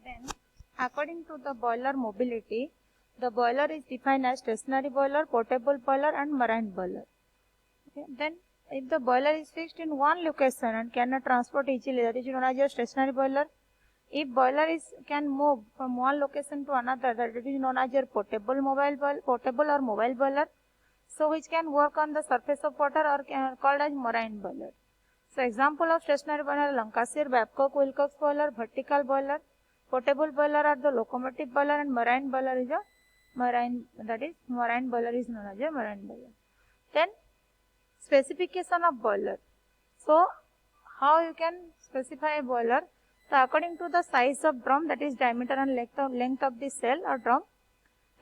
Then, according to the boiler mobility, the boiler is defined as stationary boiler, portable boiler and marine boiler. Okay. Then, if the boiler is fixed in one location and cannot transport easily, that is known as a stationary boiler. If boiler can move from one location to another, that is known as your portable or mobile boiler. So which can work on the surface of water or called as marine boiler. So example of stationary boiler: Lancashire, Babcock, Wilcox boiler, vertical boiler. Portable boiler are the locomotive boiler, and marine boiler is a marine boiler is known as a marine boiler. Then specification of boiler. So how you can specify a boiler? So according to the size of drum, that is diameter and length of the cell or drum,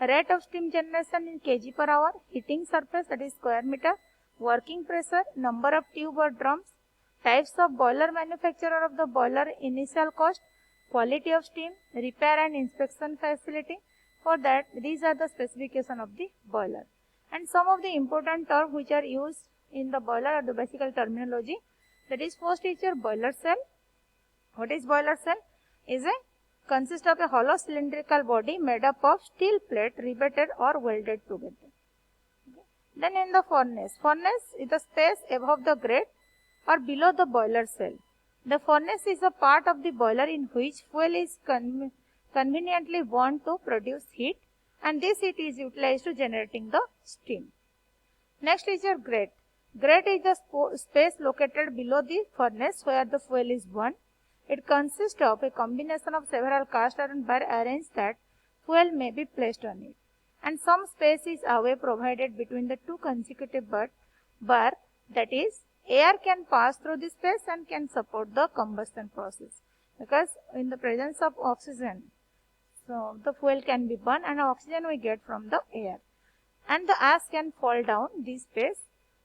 rate of steam generation in kg per hour, heating surface, that is square meter, working pressure, number of tube or drums, types of boiler, manufacturer of the boiler, initial cost, quality of steam, repair and inspection facility. For that, these are the specification of the boiler. And some of the important terms which are used in the boiler or the basic terminology. That is, first is your boiler cell. What is boiler cell? Consists of a hollow cylindrical body made up of steel plate riveted or welded together. Okay. Then in the furnace is the space above the grate or below the boiler cell. The furnace is a part of the boiler in which fuel is conveniently burned to produce heat, and this heat is utilized to generating the steam. Next is your grate. Grate is the space located below the furnace where the fuel is burned. It consists of a combination of several cast iron bar arranged that fuel may be placed on it, and some space is away provided between the two consecutive bar, that is, air can pass through the space and can support the combustion process, because in the presence of oxygen, so the fuel can be burned and oxygen we get from the air, and the ash can fall down this space,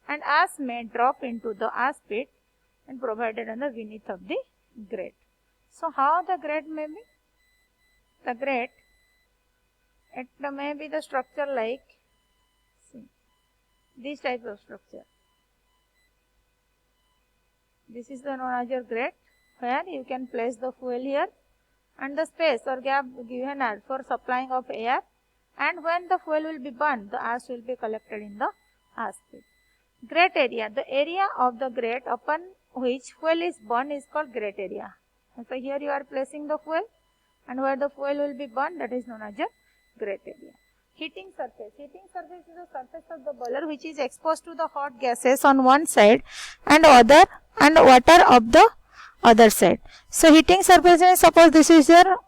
and ash may drop into the ash pit and provided on the beneath of the grate. So how the grate may be? The grate, it may be the structure like, see, this type of structure. This is the known as your grate, where you can place the fuel here, and the space or gap given as for supplying of air, and when the fuel will be burned, the ash will be collected in the ash pit. Grate area, the area of the grate upon which fuel is burned is called grate area. And so here you are placing the fuel, and where the fuel will be burned, that is known as a grate area. Heating surface. Heating surface is the surface of the boiler which is exposed to the hot gases on one side and water of the other side. So heating surface is, suppose this is your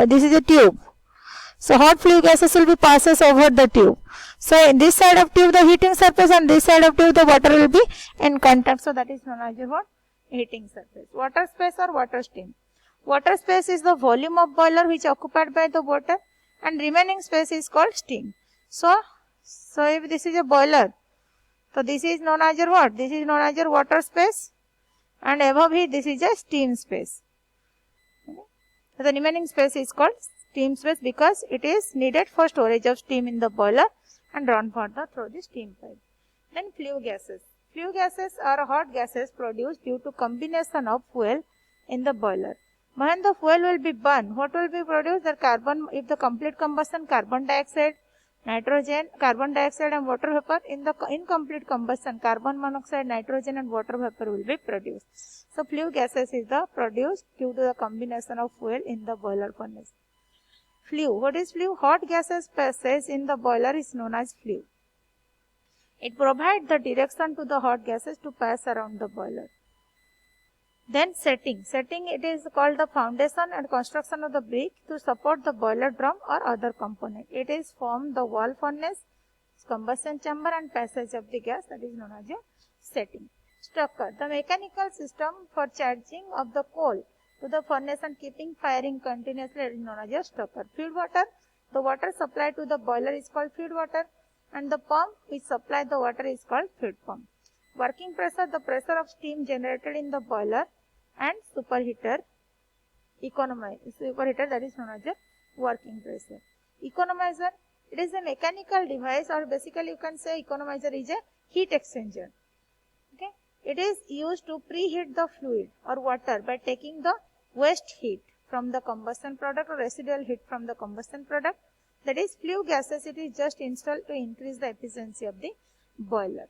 this is a tube. So hot flue gases will be passes over the tube. So in this side of tube the heating surface, and this side of tube the water will be in contact. So that is known as what? Heating surface. Water space or water steam. Water space is the volume of boiler which occupied by the water, and remaining space is called steam. So if this is a boiler, so this is known as your what? This is known as your water space, and above here this is a steam space. Okay. So the remaining space is called steam space because it is needed for storage of steam in the boiler and run further through the steam pipe. Then flue gases. Flue gases are hot gases produced due to combination of fuel in the boiler. When the fuel will be burned, what will be produced? The carbon, if the complete combustion, carbon dioxide, nitrogen, carbon dioxide and water vapor. In the incomplete combustion, carbon monoxide, nitrogen and water vapor will be produced. So flue gases is the produced due to the combination of fuel in the boiler furnace. Flue. What is flue? Hot gases passage in the boiler is known as flue. It provides the direction to the hot gases to pass around the boiler. Then setting. Setting, it is called the foundation and construction of the brick to support the boiler drum or other component. It is from the wall furnace, combustion chamber and passage of the gas, that is known as a setting. Stoker. The mechanical system for charging of the coal to the furnace and keeping firing continuously is known as a stoker. Feed water. The water supplied to the boiler is called feed water, and the pump which supplies the water is called feed pump. Working pressure, the pressure of steam generated in the boiler, and superheater, superheater, that is known as a working pressure. Economizer, it is a mechanical device, or basically you can say economizer is a heat exchanger. Okay, it is used to preheat the fluid or water by taking the waste heat from the combustion product or residual heat from the combustion product. That is flue gases, it is just installed to increase the efficiency of the boiler.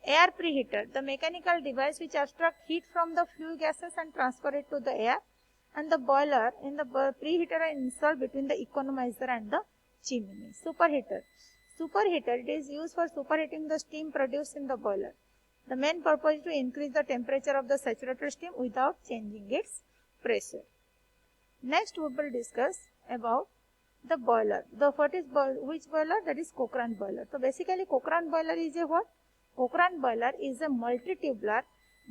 Air preheater, the mechanical device which abstracts heat from the flue gases and transfer it to the air, and the boiler in the preheater are installed between the economizer and the chimney. Superheater. Superheater, it is used for superheating the steam produced in the boiler. The main purpose is to increase the temperature of the saturated steam without changing its pressure. Next we will discuss about the boiler. Which boiler? That is Cochrane boiler. So basically Cochrane boiler is a what? Cochrane boiler is a multi-tubular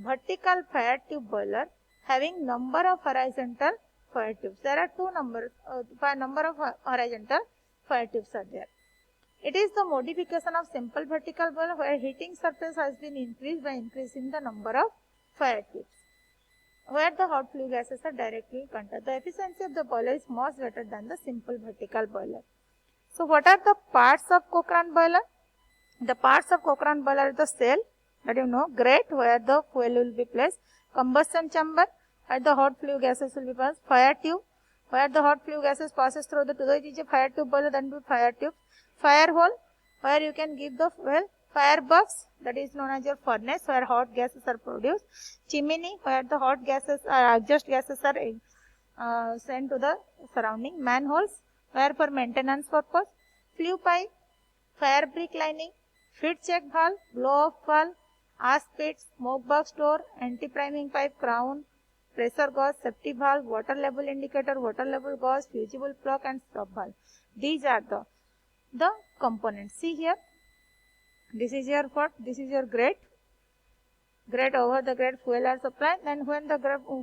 vertical fire tube boiler having number of horizontal fire tubes. There are number of horizontal fire tubes are there. It is the modification of simple vertical boiler where heating surface has been increased by increasing the number of fire tubes, where the hot flue gases are directly contact. The efficiency of the boiler is much better than the simple vertical boiler. So what are the parts of Cochrane boiler? The parts of Cochrane boiler are the cell, that you know, grate where the fuel will be placed, combustion chamber where the hot flue gases will be passed, fire tube where the hot flue gases passes through it is a fire tube boiler, then be fire tube, fire hole where you can give the fuel, firebox, that is known as your furnace where hot gases are produced, chimney where the hot gases or exhaust gases are sent to the surrounding, manholes where for maintenance purpose, flue pipe, fire brick lining, feed check valve, blow off valve, ash pit, smoke box door, anti-priming pipe, crown, pressure gauge, safety valve, water level indicator, water level gauge, fusible plug and stop valve. These are the components. See here, this is your what? This is your grate. Grate, over the grate fuel are supplied. Then when the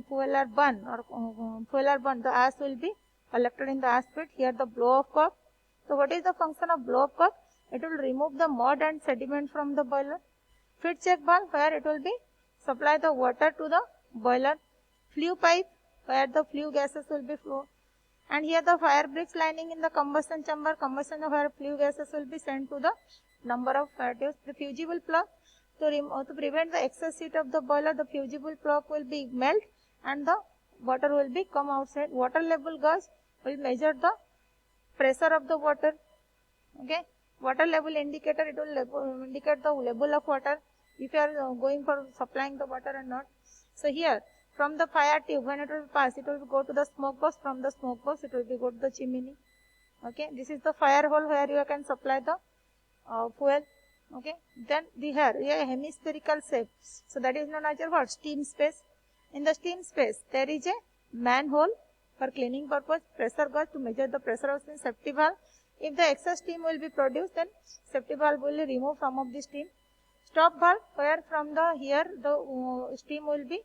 fuel are burned the ash will be collected in the ash pit. Here the blow off cock. So what is the function of blow off cock? It will remove the mud and sediment from the boiler. Feed check valve where it will be supply the water to the boiler. Flue pipe where the flue gases will be flow. And here the fire bricks lining in the combustion chamber, where flue gases will be sent to the number of fire tubes. The fusible plug, to prevent the excess heat of the boiler, the fusible plug will be melt and the water will be come outside. Water level gauge will measure the pressure of the water. Okay. Water level indicator, it will indicate the level of water if you are going for supplying the water or not. So here from the fire tube, when it will pass, it will go to the smoke box. From the smoke box, it will be go to the chimney. Okay, this is the fire hole where you can supply the fuel. Okay, then here a hemispherical shape. So that is known as your what? Steam space. In the steam space, there is a manhole for cleaning purpose, pressure gauge to measure the pressure of the safety valve. If the excess steam will be produced, then safety valve will remove some of the steam. Stop valve, where from the here the steam will be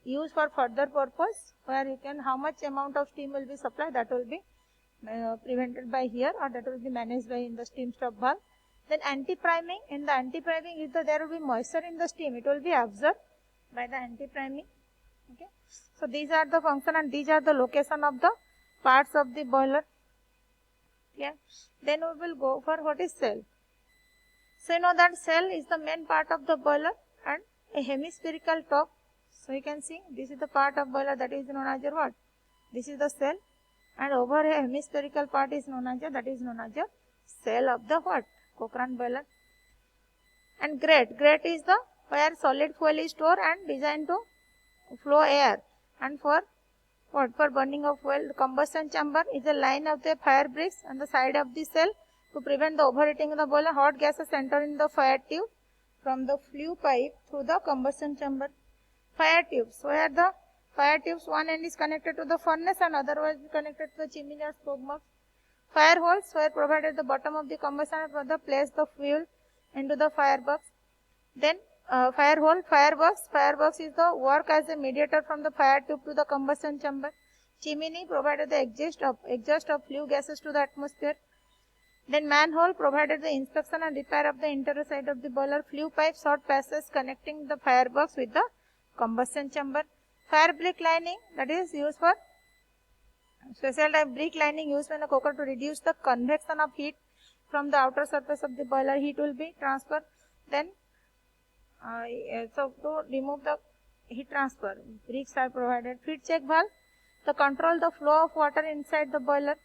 used for further purpose, where you can how much amount of steam will be supplied, that will be prevented by here, or that will be managed by in the steam stop valve. Then anti-priming, in the anti-priming, if there will be moisture in the steam, it will be absorbed by the anti-priming. Okay, so these are the function and these are the location of the parts of the boiler. Yeah. Then we will go for what is cell. So you know that cell is the main part of the boiler and a hemispherical top. So you can see this is the part of boiler that is known as your what? This is the cell, and over a hemispherical part is known as your cell of the what? Cochrane boiler. And grate. Grate is the where solid fuel is stored and designed to flow air, and for what? For burning of fuel. The combustion chamber is a line of the fire bricks on the side of the cell to prevent the overheating of the boiler. Hot gases enter in the fire tube from the flue pipe through the combustion chamber. Fire tubes, where the fire tubes one end is connected to the furnace and otherwise connected to the chimney or smoke box. Fire holes, where provided the bottom of the combustion for the place the fuel into the firebox. Then fire hole, firebox. Firebox is the work as a mediator from the fire tube to the combustion chamber. Chimney provided the exhaust of flue gases to the atmosphere. Then manhole provided the inspection and repair of the interior side of the boiler. Flue pipe, short passage connecting the firebox with the combustion chamber. Fire brick lining, that is used for special type brick lining used when a coker to reduce the convection of heat from the outer surface of the boiler. Heat will be transferred. Then so to remove the heat transfer, bricks are provided. Feed check valve, to control the flow of water inside the boiler.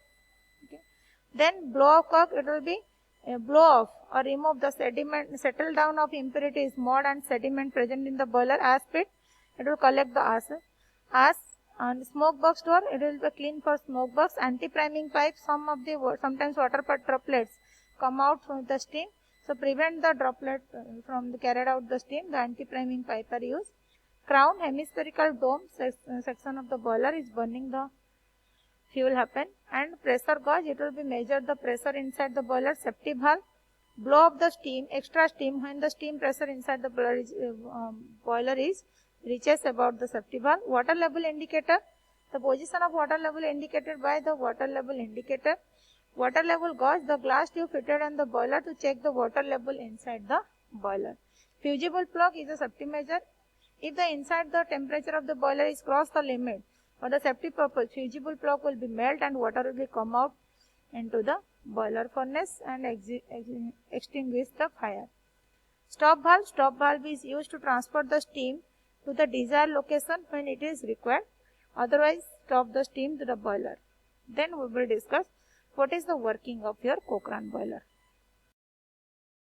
Okay. Then blow off cock, it will be blow off or remove the sediment, settle down of impurities, mud and sediment present in the boiler. Ash pit, it will collect the ash. And smoke box door, it will be clean for smoke box. Anti-priming pipe, sometimes water droplets come out from the steam. So prevent the droplet from carried out the steam. The anti-priming pipe are used. Crown, hemispherical dome section of the boiler is burning the fuel happen. And pressure gauge, it will be measure the pressure inside the boiler. Safety valve, blow up the steam, extra steam when the steam pressure inside the boiler is reaches about the safety valve. Water level indicator, the position of water level indicated by the water level indicator. Water level gauge, the glass tube fitted on the boiler to check the water level inside the boiler. Fusible plug is a safety measure. If the inside the temperature of the boiler is crossed the limit for the safety purpose, fusible plug will be melt and water will be come out into the boiler furnace and extinguish the fire. Stop valve is used to transfer the steam to the desired location when it is required. Otherwise, stop the steam to the boiler. Then we will discuss what is the working of your Cochrane boiler.